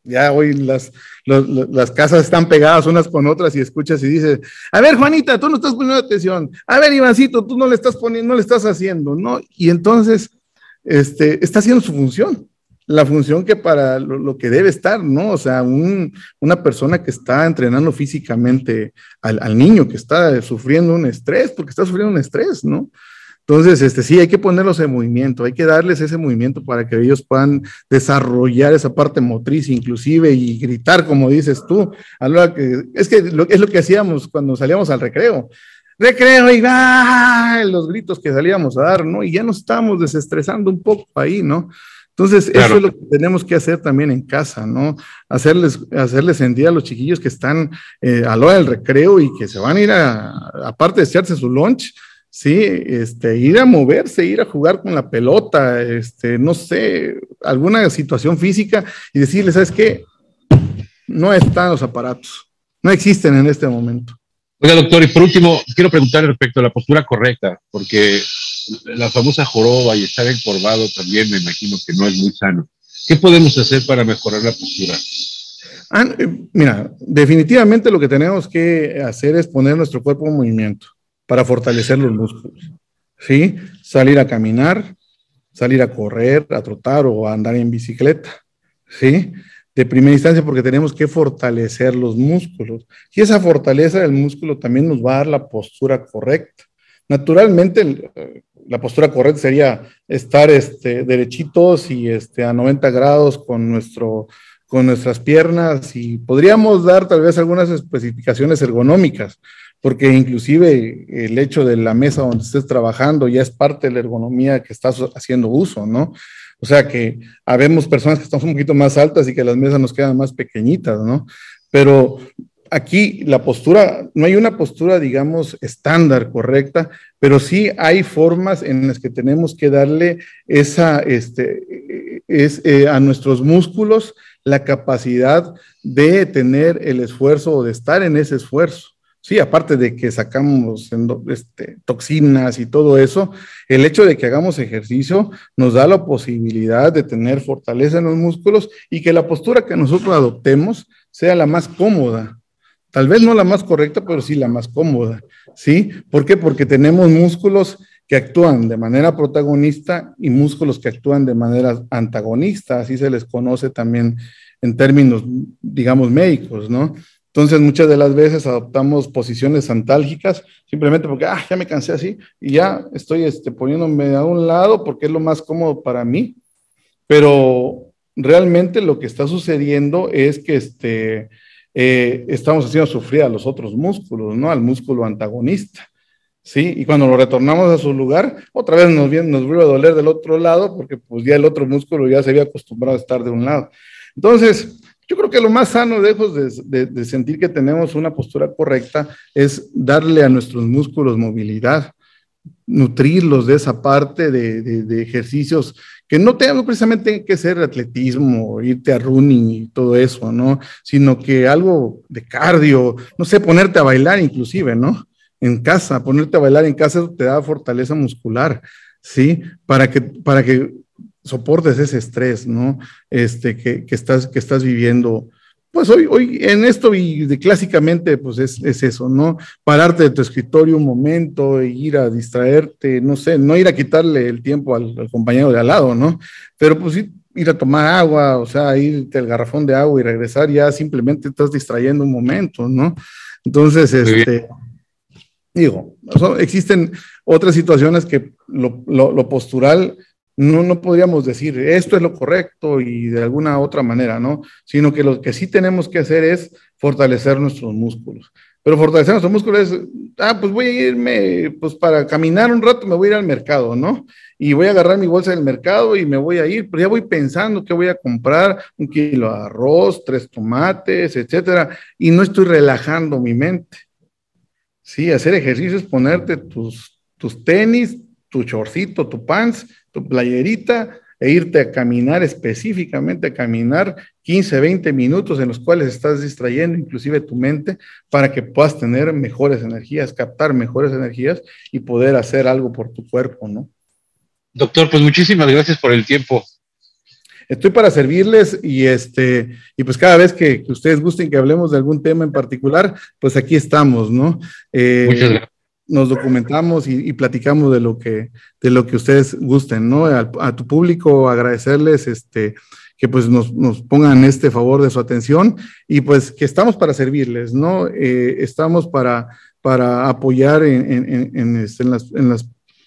ya hoy las casas están pegadas unas con otras y escuchas y dices, a ver, Juanita, tú no estás poniendo atención, a ver, Ivancito, tú no le estás poniendo, no le estás haciendo, ¿no? Y entonces, está haciendo su función, la función que para lo que debe estar, ¿no? O sea, una persona que está entrenando físicamente al niño que está sufriendo un estrés, porque está sufriendo un estrés, ¿no? Entonces, sí, hay que ponerlos en movimiento, hay que darles ese movimiento para que ellos puedan desarrollar esa parte motriz inclusive y gritar, como dices tú, a la hora que, es lo que hacíamos cuando salíamos al recreo y los gritos que salíamos a dar, ¿no? Y ya nos estábamos desestresando un poco ahí, ¿no? Entonces, claro, eso es lo que tenemos que hacer también en casa, ¿no? Hacerles sentir a los chiquillos que están a la hora del recreo y que se van a ir aparte de echarse su lunch, sí, ir a moverse, ir a jugar con la pelota, no sé, alguna situación física y decirles, ¿sabes qué? No están los aparatos, no existen en este momento. Oiga, doctor, y por último, quiero preguntarle respecto a la postura correcta, porque la famosa joroba y estar encorvado también me imagino que no es muy sano. ¿Qué podemos hacer para mejorar la postura? Mira, definitivamente lo que tenemos que hacer es poner nuestro cuerpo en movimiento para fortalecer los músculos, ¿sí? Salir a caminar, salir a correr, a trotar o a andar en bicicleta, ¿sí? De primera instancia porque tenemos que fortalecer los músculos y esa fortaleza del músculo también nos va a dar la postura correcta. Naturalmente, la postura correcta sería estar derechitos y a 90 grados con nuestras piernas y podríamos dar tal vez algunas especificaciones ergonómicas, porque inclusive el hecho de la mesa donde estés trabajando ya es parte de la ergonomía que estás haciendo uso, ¿no? O sea que habemos personas que estamos un poquito más altas y que las mesas nos quedan más pequeñitas, ¿no? Pero aquí la postura, no hay una postura, digamos, estándar, correcta, pero sí hay formas en las que tenemos que darle a nuestros músculos la capacidad de tener el esfuerzo o de estar en ese esfuerzo, Sí, aparte de que sacamos toxinas y todo eso, el hecho de que hagamos ejercicio nos da la posibilidad de tener fortaleza en los músculos y que la postura que nosotros adoptemos sea la más cómoda. Tal vez no la más correcta, pero sí la más cómoda, ¿sí? ¿Por qué? Porque tenemos músculos que actúan de manera protagonista y músculos que actúan de manera antagonista, así se les conoce también en términos, digamos, médicos, ¿no? Entonces, muchas de las veces adoptamos posiciones antálgicas simplemente porque, ya me cansé así y ya estoy poniéndome a un lado porque es lo más cómodo para mí. Pero realmente lo que está sucediendo es que estamos haciendo sufrir a los otros músculos, ¿no? Al músculo antagonista, ¿sí? Y cuando lo retornamos a su lugar, otra vez nos vuelve a doler del otro lado porque pues ya el otro músculo ya se había acostumbrado a estar de un lado. Entonces, yo creo que lo más sano, lejos de sentir que tenemos una postura correcta, es darle a nuestros músculos movilidad, nutrirlos de esa parte de ejercicios que no tengan precisamente que ser atletismo, irte a running y todo eso, ¿no? Sino que algo de cardio, no sé, ponerte a bailar inclusive, ¿no? En casa, ponerte a bailar en casa te da fortaleza muscular, ¿sí? Para que soportes ese estrés, ¿no? Que estás viviendo, pues hoy en esto y clásicamente, pues es eso, ¿no? Pararte de tu escritorio un momento e ir a distraerte, no sé, no ir a quitarle el tiempo al compañero de al lado, ¿no? Pero pues sí, ir a tomar agua, o sea, irte al garrafón de agua y regresar, ya simplemente estás distrayendo un momento, ¿no? Entonces, existen otras situaciones que lo postural no podríamos decir esto es lo correcto y de alguna otra manera, ¿no? Sino que lo que sí tenemos que hacer es fortalecer nuestros músculos. Pero fortalecer nuestros músculos es, pues voy a irme, pues para caminar un rato me voy a ir al mercado, ¿no? Y voy a agarrar mi bolsa del mercado y me voy a ir, pero ya voy pensando que voy a comprar 1 kilo de arroz, 3 tomates, etcétera, y no estoy relajando mi mente. Sí, hacer ejercicio es ponerte tus tenis, tu shortcito, tu pants, tu playerita e irte a caminar, específicamente a caminar 15, 20 minutos en los cuales estás distrayendo inclusive tu mente para que puedas tener mejores energías, captar mejores energías y poder hacer algo por tu cuerpo, ¿no? Doctor, pues muchísimas gracias por el tiempo. Estoy para servirles y pues cada vez que ustedes gusten que hablemos de algún tema en particular, pues aquí estamos, ¿no? Muchas gracias. Nos documentamos y platicamos de lo que ustedes gusten, ¿no? A tu público agradecerles que pues nos pongan favor de su atención y pues que estamos para servirles, ¿no? Estamos para apoyar en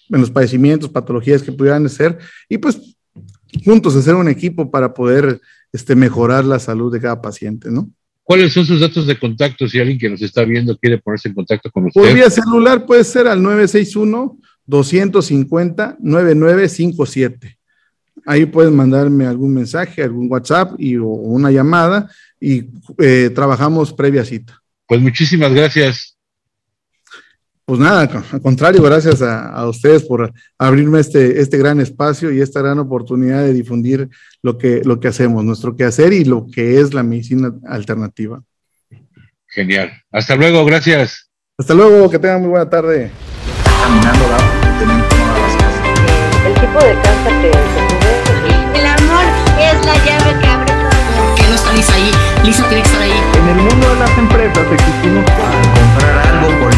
los padecimientos, patologías que pudieran ser y pues juntos hacer un equipo para poder mejorar la salud de cada paciente, ¿no? ¿Cuáles son sus datos de contacto si alguien que nos está viendo quiere ponerse en contacto con usted? Por vía celular puede ser al 961-250-9957. Ahí pueden mandarme algún mensaje, algún WhatsApp o una llamada y trabajamos previa cita. Pues muchísimas gracias. Pues nada, al contrario, gracias a ustedes por abrirme este gran espacio y esta gran oportunidad de difundir lo que hacemos, nuestro quehacer y lo que es la medicina alternativa. Genial. Hasta luego, gracias. Hasta luego, que tengan muy buena tarde. Caminando el tipo de cáncer que tuve. El amor es la llave que abre todo. ¿Por qué no está Lisa ahí? Lisa tiene que estar ahí. En el mundo de las empresas existimos para comprar algo por